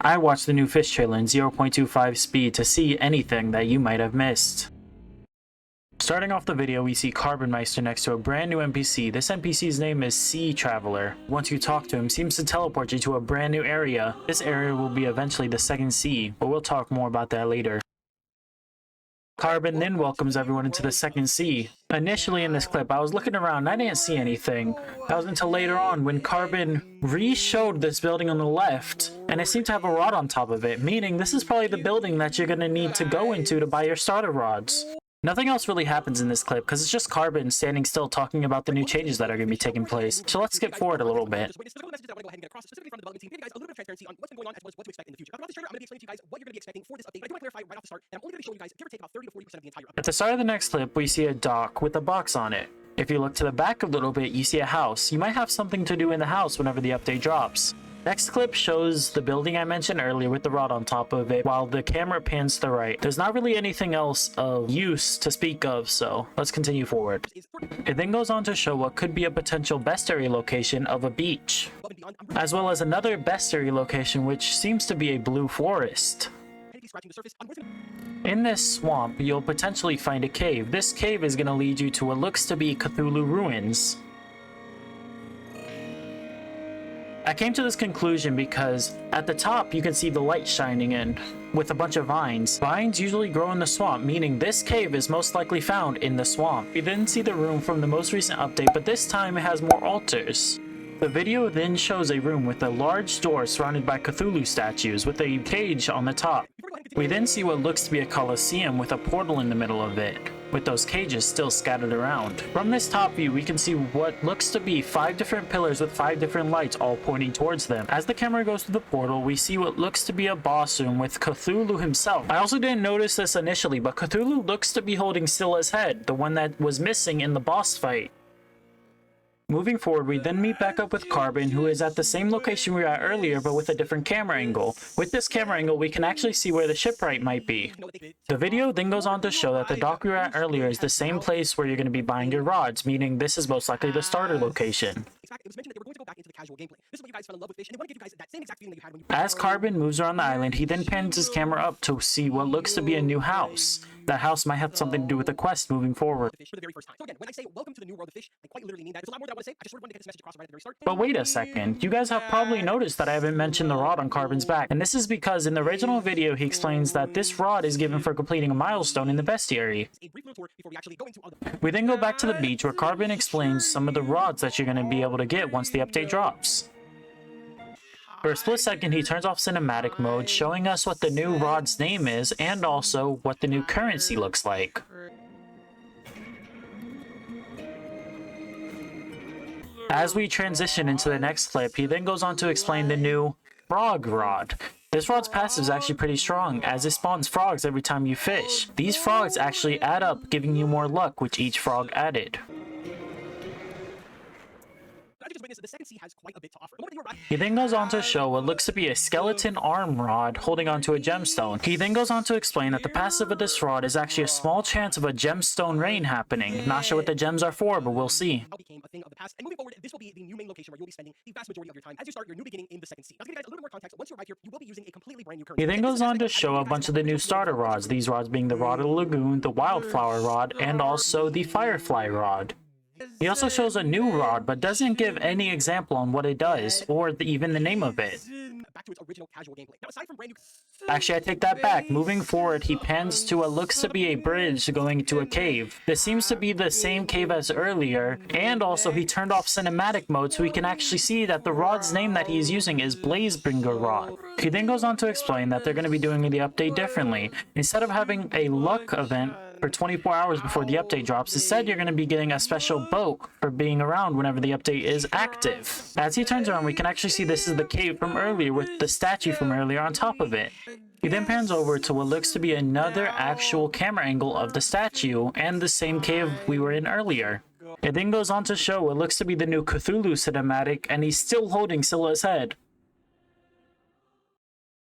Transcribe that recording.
I watched the new Fisch trailer in 0.25 speed to see anything that you might have missed. Starting off the video, we see Carbonmeister next to a brand new NPC. This NPC's name is Sea Traveler. Once you talk to him, seems to teleport you to a brand new area. This area will be eventually the second sea, but we'll talk more about that later. Carbon then welcomes everyone into the second sea. Initially in this clip, I was looking around and I didn't see anything. That was until later on when Carbon re-showed this building on the left, and it seemed to have a rod on top of it, meaning this is probably the building that you're going to need to go into to buy your starter rods. Nothing else really happens in this clip because it's just Carbon standing still talking about the new changes that are going to be taking place. So let's skip forward a little bit. At the start of the next clip, we see a dock with a box on it. If you look to the back a little bit, you see a house. You might have something to do in the house whenever the update drops. Next clip shows the building I mentioned earlier with the rod on top of it, while the camera pans to the right. There's not really anything else of use to speak of, so let's continue forward. It then goes on to show what could be a potential bestiary location of a beach, as well as another bestiary location which seems to be a blue forest. In this swamp, you'll potentially find a cave. This cave is going to lead you to what looks to be Cthulhu ruins. I came to this conclusion because at the top you can see the light shining in with a bunch of vines. Vines usually grow in the swamp, meaning this cave is most likely found in the swamp. We then see the room from the most recent update, but this time it has more altars. The video then shows a room with a large door surrounded by Cthulhu statues with a cage on the top. We then see what looks to be a coliseum with a portal in the middle of it, with those cages still scattered around. From this top view, we can see what looks to be 5 different pillars with 5 different lights all pointing towards them. As the camera goes through the portal, we see what looks to be a boss room with Cthulhu himself. I also didn't notice this initially, but Cthulhu looks to be holding Scylla's head, the one that was missing in the boss fight. Moving forward, we then meet back up with Carbon, who is at the same location we were at earlier, but with a different camera angle. With this camera angle, we can actually see where the shipwright might be. The video then goes on to show that the dock we were at earlier is the same place where you're going to be buying your rods, meaning this is most likely the starter location. As Carbon moves around the island, he then pans his camera up to see what looks to be a new house. That house might have something to do with the quest moving forward. But wait a second, you guys have probably noticed that I haven't mentioned the rod on Carbon's back, and this is because in the original video he explains that this rod is given for completing a milestone in the bestiary. We then go back to the beach where Carbon explains some of the rods that you're going to be able to get once the update drops. For a split second, he turns off cinematic mode, showing us what the new rod's name is and also what the new currency looks like. As we transition into the next clip, he then goes on to explain the new frog rod. This rod's passive is actually pretty strong, as it spawns frogs every time you fish. These frogs actually add up, giving you more luck with each frog added. He then goes on to show what looks to be a skeleton arm rod holding onto a gemstone. He then goes on to explain that the passive of this rod is actually a small chance of a gemstone rain happening. Not sure what the gems are for, but we'll see. He then goes on to show a bunch of the new starter rods, these rods being the Rod of the Lagoon, the Wildflower Rod, and also the Firefly Rod. He also shows a new rod, but doesn't give any example on what it does, or even the name of it. Actually, I take that back. Moving forward, he pans to what looks to be a bridge going into a cave. This seems to be the same cave as earlier, and also he turned off cinematic mode so we can actually see that the rod's name that he's using is Blazebringer Rod. He then goes on to explain that they're going to be doing the update differently. Instead of having a luck event for 24 hours before the update drops, instead you're going to be getting a special boat for being around whenever the update is active. As he turns around, we can actually see this is the cave from earlier with the statue from earlier on top of it. He then pans over to what looks to be another actual camera angle of the statue and the same cave we were in earlier. It then goes on to show what looks to be the new Cthulhu cinematic, and he's still holding Scylla's head.